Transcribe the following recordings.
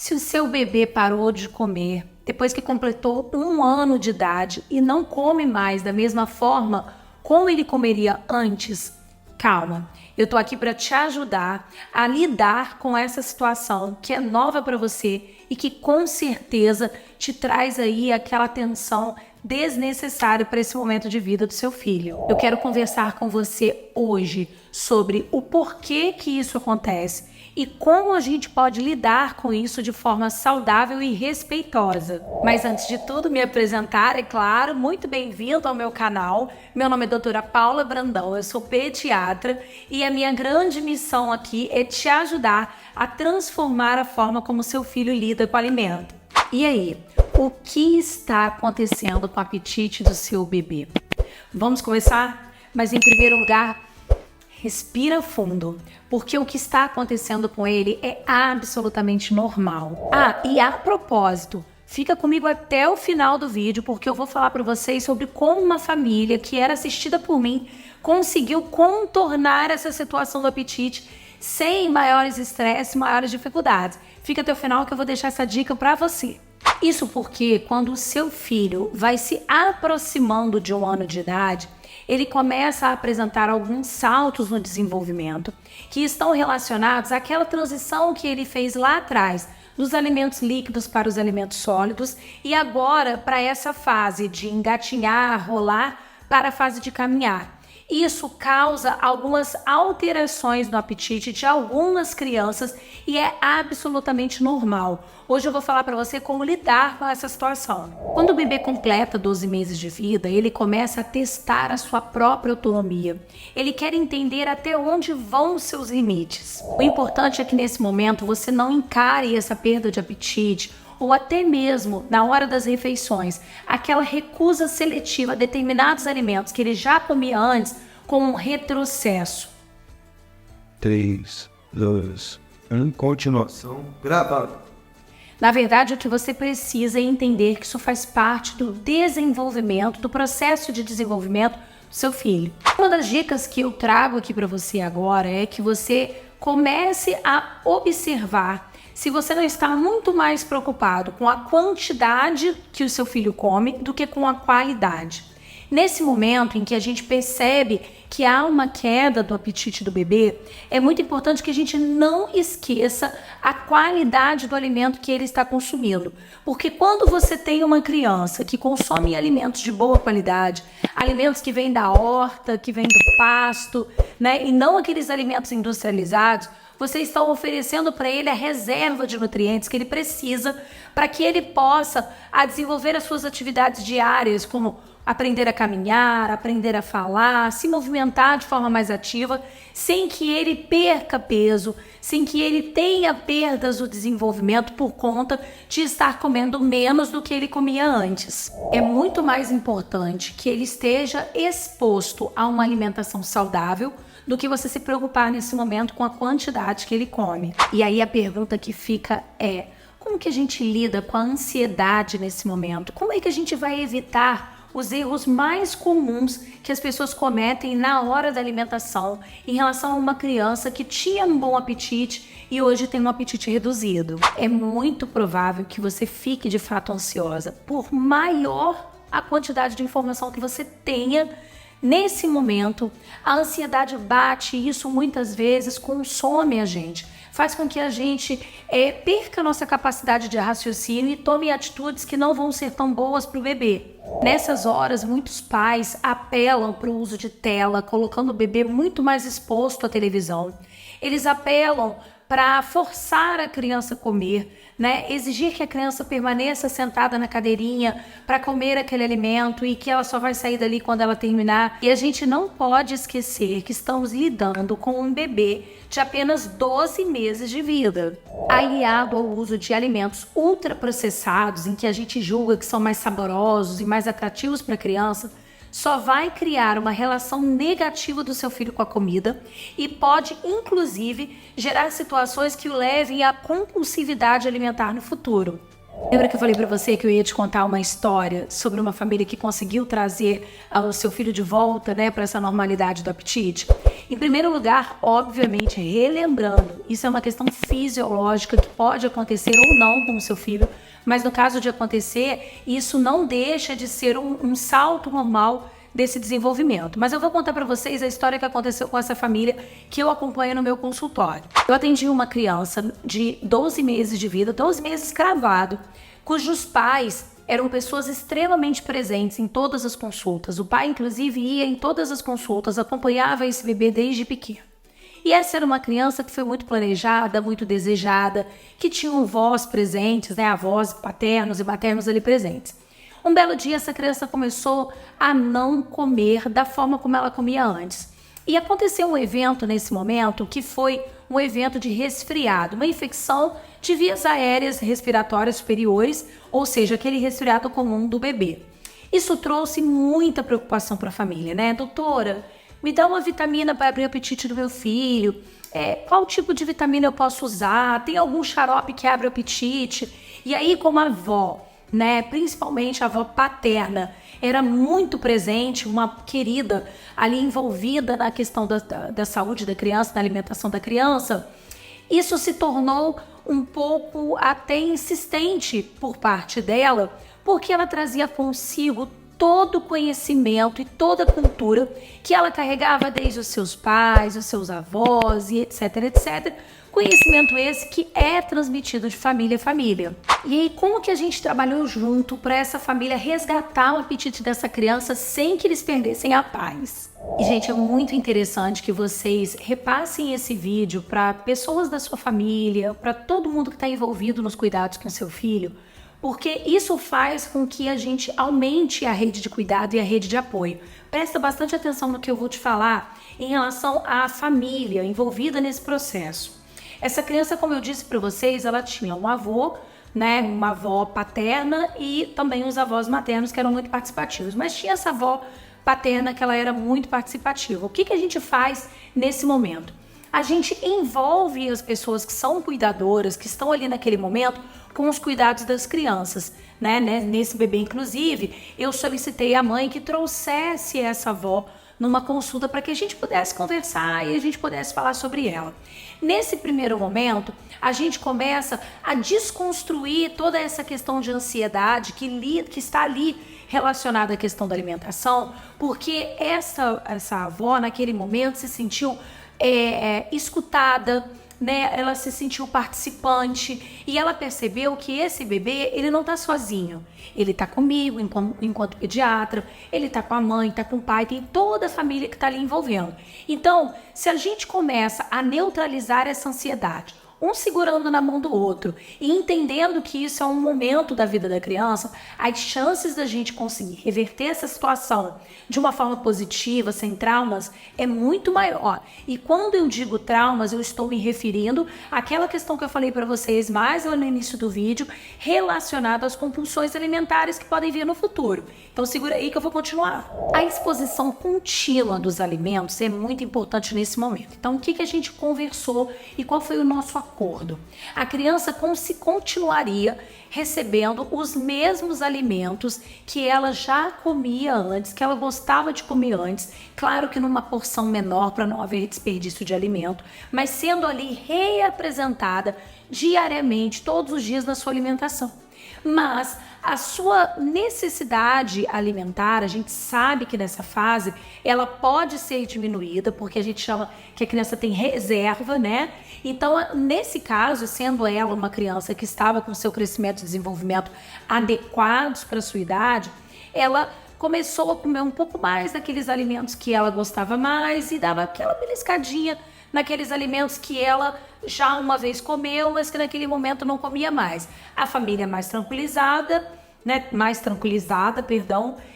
Se o seu bebê parou de comer depois que completou 1 ano de idade e não come mais da mesma forma como ele comeria antes, calma. Eu tô aqui para te ajudar a lidar com essa situação que é nova para você e que com certeza te traz aí aquela tensão desnecessária para esse momento de vida do seu filho. Eu quero conversar com você hoje sobre o porquê que isso acontece e como a gente pode lidar com isso de forma saudável e respeitosa. Mas antes de tudo, me apresentar, é claro, muito bem-vindo ao meu canal. Meu nome é doutora Paula Brandão, eu sou pediatra e a minha grande missão aqui é te ajudar a transformar a forma como seu filho lida com o alimento. E aí, o que está acontecendo com o apetite do seu bebê? Vamos começar? Mas em primeiro lugar, respira fundo, porque o que está acontecendo com ele é absolutamente normal. E a propósito, fica comigo até o final do vídeo, porque eu vou falar para vocês sobre como uma família que era assistida por mim conseguiu contornar essa situação do apetite sem maiores estresses, maiores dificuldades. Fica até o final que eu vou deixar essa dica para você. Isso porque quando o seu filho vai se aproximando de 1 ano de idade, ele começa a apresentar alguns saltos no desenvolvimento que estão relacionados àquela transição que ele fez lá atrás, dos alimentos líquidos para os alimentos sólidos e agora para essa fase de engatinhar, rolar, para a fase de caminhar. Isso causa algumas alterações no apetite de algumas crianças e é absolutamente normal. Hoje eu vou falar para você como lidar com essa situação. Quando o bebê completa 12 meses de vida, ele começa a testar a sua própria autonomia. Ele quer entender até onde vão os seus limites. O importante é que nesse momento você não encare essa perda de apetite ou até mesmo, na hora das refeições, aquela recusa seletiva a determinados alimentos que ele já comia antes com um retrocesso. 3, 2, 1, continuação, gravado. Na verdade, o que você precisa é entender que isso faz parte do desenvolvimento, do processo de desenvolvimento do seu filho. Uma das dicas que eu trago aqui para você agora é que você comece a observar se você não está muito mais preocupado com a quantidade que o seu filho come do que com a qualidade. Nesse momento em que a gente percebe que há uma queda do apetite do bebê, é muito importante que a gente não esqueça a qualidade do alimento que ele está consumindo. Porque quando você tem uma criança que consome alimentos de boa qualidade, alimentos que vêm da horta, que vêm do pasto, né, e não aqueles alimentos industrializados, você está oferecendo para ele a reserva de nutrientes que ele precisa para que ele possa desenvolver as suas atividades diárias, como aprender a caminhar, aprender a falar, se movimentar de forma mais ativa, sem que ele perca peso, sem que ele tenha perdas do desenvolvimento por conta de estar comendo menos do que ele comia antes. É muito mais importante que ele esteja exposto a uma alimentação saudável do que você se preocupar nesse momento com a quantidade que ele come. E aí a pergunta que fica é: como que a gente lida com a ansiedade nesse momento? Como é que a gente vai evitar os erros mais comuns que as pessoas cometem na hora da alimentação em relação a uma criança que tinha um bom apetite e hoje tem um apetite reduzido? É muito provável que você fique de fato ansiosa, por maior a quantidade de informação que você tenha. Nesse momento, a ansiedade bate e isso muitas vezes consome a gente. Faz com que a gente perca a nossa capacidade de raciocínio e tome atitudes que não vão ser tão boas para o bebê. Nessas horas, muitos pais apelam para o uso de tela, colocando o bebê muito mais exposto à televisão. Eles apelam para forçar a criança a comer, né? Exigir que a criança permaneça sentada na cadeirinha para comer aquele alimento e que ela só vai sair dali quando ela terminar. E a gente não pode esquecer que estamos lidando com um bebê de apenas 12 meses de vida, aliado ao uso de alimentos ultraprocessados, em que a gente julga que são mais saborosos e mais atrativos para a criança, só vai criar uma relação negativa do seu filho com a comida e pode, inclusive, gerar situações que o levem à compulsividade alimentar no futuro. Lembra que eu falei pra você que eu ia te contar uma história sobre uma família que conseguiu trazer o seu filho de volta, né, para essa normalidade do apetite? Em primeiro lugar, obviamente, relembrando, isso é uma questão fisiológica que pode acontecer ou não com o seu filho, mas no caso de acontecer, isso não deixa de ser um salto normal desse desenvolvimento. Mas eu vou contar para vocês a história que aconteceu com essa família que eu acompanho no meu consultório. Eu atendi uma criança de 12 meses de vida, 12 meses cravado, cujos pais eram pessoas extremamente presentes em todas as consultas. O pai, inclusive, ia em todas as consultas, acompanhava esse bebê desde pequeno. E essa era uma criança que foi muito planejada, muito desejada, que tinham avós presentes, né, avós paternos e maternos ali presentes. Um belo dia, essa criança começou a não comer da forma como ela comia antes. E aconteceu um evento nesse momento que foi um evento de resfriado, uma infecção de vias aéreas respiratórias superiores, ou seja, aquele resfriado comum do bebê. Isso trouxe muita preocupação para a família, né? Doutora, me dá uma vitamina para abrir o apetite do meu filho. Qual tipo de vitamina eu posso usar? Tem algum xarope que abre o apetite? E aí, como a avó, né, principalmente a avó paterna, era muito presente, uma querida ali envolvida na questão da saúde da criança, da alimentação da criança, isso se tornou um pouco até insistente por parte dela, porque ela trazia consigo todo o conhecimento e toda a cultura que ela carregava desde os seus pais, os seus avós e etc, etc. Conhecimento esse que é transmitido de família a família. E aí, como que a gente trabalhou junto para essa família resgatar o apetite dessa criança sem que eles perdessem a paz? E, gente, é muito interessante que vocês repassem esse vídeo para pessoas da sua família, para todo mundo que está envolvido nos cuidados com o seu filho, porque isso faz com que a gente aumente a rede de cuidado e a rede de apoio. Presta bastante atenção no que eu vou te falar em relação à família envolvida nesse processo. Essa criança, como eu disse para vocês, ela tinha um avô, né, uma avó paterna e também os avós maternos que eram muito participativos. Mas tinha essa avó paterna que ela era muito participativa. O que a gente faz nesse momento? A gente envolve as pessoas que são cuidadoras, que estão ali naquele momento, com os cuidados das crianças, né? Nesse bebê, inclusive, eu solicitei à mãe que trouxesse essa avó numa consulta para que a gente pudesse conversar e a gente pudesse falar sobre ela. Nesse primeiro momento, a gente começa a desconstruir toda essa questão de ansiedade que está ali relacionada à questão da alimentação, porque essa avó, naquele momento, se sentiu escutada, né? Ela se sentiu participante e ela percebeu que esse bebê, ele não está sozinho. Ele está comigo enquanto pediatra, ele está com a mãe, está com o pai, tem toda a família que está ali envolvendo. Então, se a gente começa a neutralizar essa ansiedade, um segurando na mão do outro e entendendo que isso é um momento da vida da criança, as chances da gente conseguir reverter essa situação de uma forma positiva, sem traumas, é muito maior. E quando eu digo traumas, eu estou me referindo àquela questão que eu falei para vocês mais lá no início do vídeo, relacionada às compulsões alimentares que podem vir no futuro. Então segura aí que eu vou continuar. A exposição contínua dos alimentos é muito importante nesse momento. Então o que a gente conversou e qual foi o nosso acordo? A criança continuaria recebendo os mesmos alimentos que ela já comia antes, que ela gostava de comer antes, claro que numa porção menor para não haver desperdício de alimento, mas sendo ali reapresentada diariamente, todos os dias na sua alimentação. Mas a sua necessidade alimentar, a gente sabe que nessa fase ela pode ser diminuída, porque a gente chama que a criança tem reserva, né? Então, nesse caso, sendo ela uma criança que estava com seu crescimento e desenvolvimento adequados para a sua idade, ela começou a comer um pouco mais daqueles alimentos que ela gostava mais e dava aquela beliscadinha naqueles alimentos que ela já uma vez comeu, mas que naquele momento não comia mais. A família mais tranquilizada,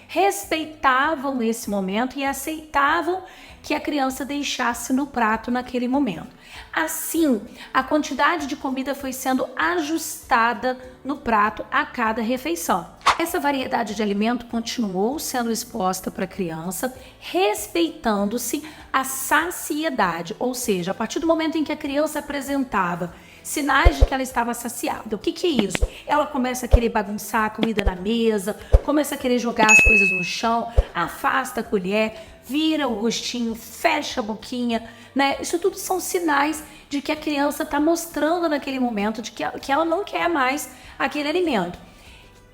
respeitavam esse momento e aceitavam que a criança deixasse no prato naquele momento. Assim, a quantidade de comida foi sendo ajustada no prato a cada refeição. Essa variedade de alimento continuou sendo exposta para a criança, respeitando-se a saciedade, ou seja, a partir do momento em que a criança apresentava sinais de que ela estava saciada. O que que é isso? Ela começa a querer bagunçar a comida na mesa, começa a querer jogar as coisas no chão, afasta a colher, vira o rostinho, fecha a boquinha, né? Isso tudo são sinais de que a criança está mostrando naquele momento de que ela não quer mais aquele alimento.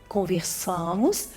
Conversamos,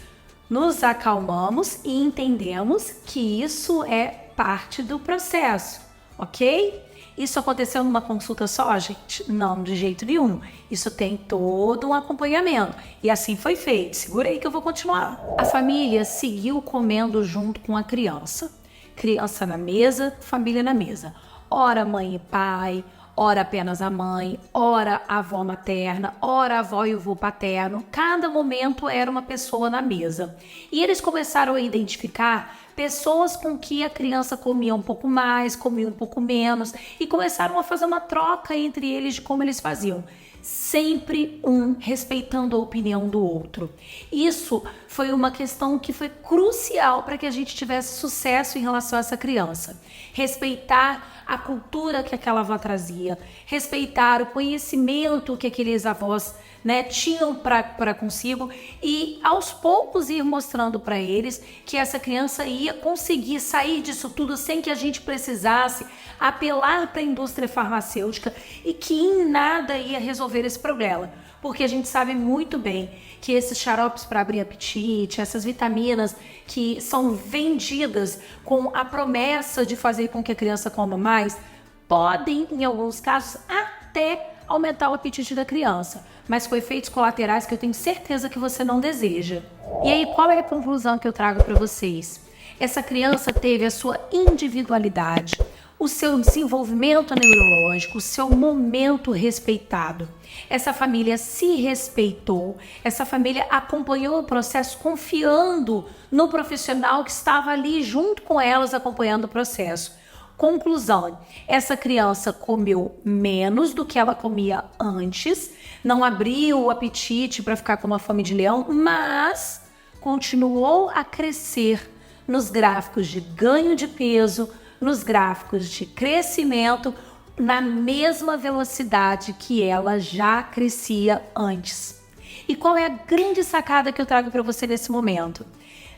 nos acalmamos e entendemos que isso é parte do processo, ok? Isso aconteceu numa consulta só, gente? Não, de jeito nenhum. Isso tem todo um acompanhamento. E assim foi feito. Segura aí que eu vou continuar. A família seguiu comendo junto com a criança. Criança na mesa, família na mesa. Ora mãe e pai, ora apenas a mãe, ora a avó materna, ora a avó e o avô paterno. Cada momento era uma pessoa na mesa. E eles começaram a identificar pessoas com que a criança comia um pouco mais, comia um pouco menos, e começaram a fazer uma troca entre eles de como eles faziam. Sempre um respeitando a opinião do outro. Isso foi uma questão que foi crucial para que a gente tivesse sucesso em relação a essa criança. Respeitar a cultura que aquela avó trazia, respeitar o conhecimento que aqueles avós, né, tinham para consigo, e aos poucos ir mostrando para eles que essa criança ia conseguir sair disso tudo sem que a gente precisasse apelar para a indústria farmacêutica e que em nada ia resolver esse problema. Porque a gente sabe muito bem que esses xaropes para abrir apetite, essas vitaminas que são vendidas com a promessa de fazer com que a criança coma mais, podem, em alguns casos, até aumentar o apetite da criança, mas com efeitos colaterais que eu tenho certeza que você não deseja. E aí, qual é a conclusão que eu trago para vocês? Essa criança teve a sua individualidade, o seu desenvolvimento neurológico, o seu momento respeitado. Essa família se respeitou, essa família acompanhou o processo confiando no profissional que estava ali junto com elas acompanhando o processo. Conclusão, essa criança comeu menos do que ela comia antes, não abriu o apetite para ficar com uma fome de leão, mas continuou a crescer nos gráficos de ganho de peso, nos gráficos de crescimento, na mesma velocidade que ela já crescia antes. E qual é a grande sacada que eu trago para você nesse momento?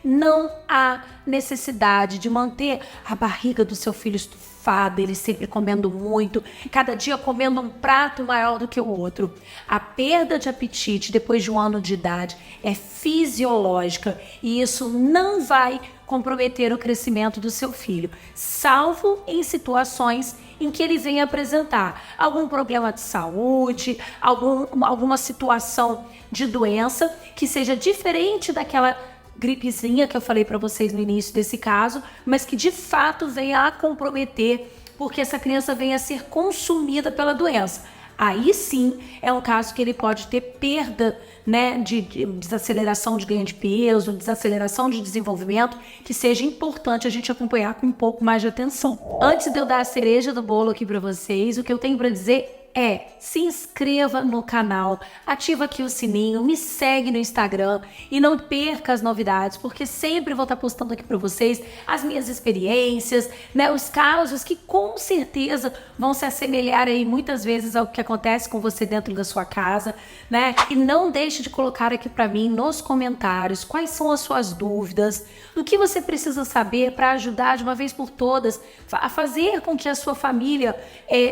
Não há necessidade de manter a barriga do seu filho estufada, ele sempre comendo muito, cada dia comendo um prato maior do que o outro. A perda de apetite depois de 1 ano de idade é fisiológica e isso não vai comprometer o crescimento do seu filho, salvo em situações em que ele venha apresentar algum problema de saúde, alguma situação de doença que seja diferente daquela gripezinha que eu falei para vocês no início desse caso, mas que de fato venha a comprometer porque essa criança venha a ser consumida pela doença. Aí sim é um caso que ele pode ter perda, né, de desaceleração de ganho de peso, desaceleração de desenvolvimento, que seja importante a gente acompanhar com um pouco mais de atenção. Antes de eu dar a cereja do bolo aqui para vocês, o que eu tenho para dizer é: se inscreva no canal, ativa aqui o sininho, me segue no Instagram e não perca as novidades, porque sempre vou estar postando aqui para vocês as minhas experiências, né, os casos que com certeza vão se assemelhar aí muitas vezes ao que acontece com você dentro da sua casa, né? E não deixe de colocar aqui para mim nos comentários quais são as suas dúvidas, o que você precisa saber para ajudar de uma vez por todas a fazer com que a sua família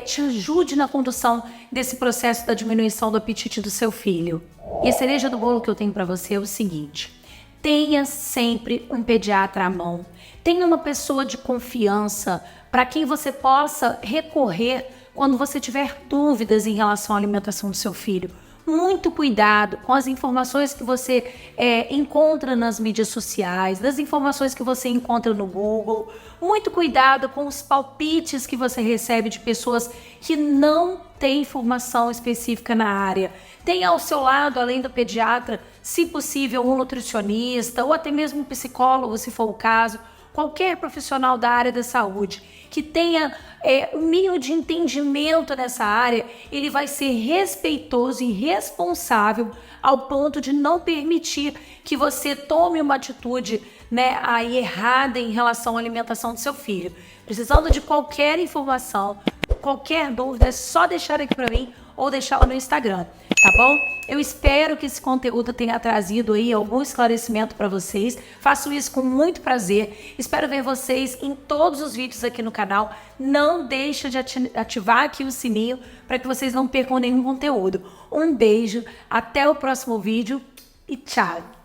te ajude na condução desse processo da diminuição do apetite do seu filho. E a cereja do bolo que eu tenho para você é o seguinte: tenha sempre um pediatra à mão, tenha uma pessoa de confiança para quem você possa recorrer quando você tiver dúvidas em relação à alimentação do seu filho. Muito cuidado com as informações que você encontra nas mídias sociais, das informações que você encontra no Google. Muito cuidado com os palpites que você recebe de pessoas que não têm informação específica na área. Tenha ao seu lado, além do pediatra, se possível, um nutricionista ou até mesmo um psicólogo, se for o caso. Qualquer profissional da área da saúde que tenha um mínimo de entendimento nessa área, ele vai ser respeitoso e responsável ao ponto de não permitir que você tome uma atitude, né, aí errada em relação à alimentação do seu filho. Precisando de qualquer informação, qualquer dúvida, é só deixar aqui para mim ou deixá-la no Instagram, tá bom? Eu espero que esse conteúdo tenha trazido aí algum esclarecimento para vocês. Faço isso com muito prazer. Espero ver vocês em todos os vídeos aqui no canal. Não deixe de ativar aqui o sininho para que vocês não percam nenhum conteúdo. Um beijo, até o próximo vídeo e tchau!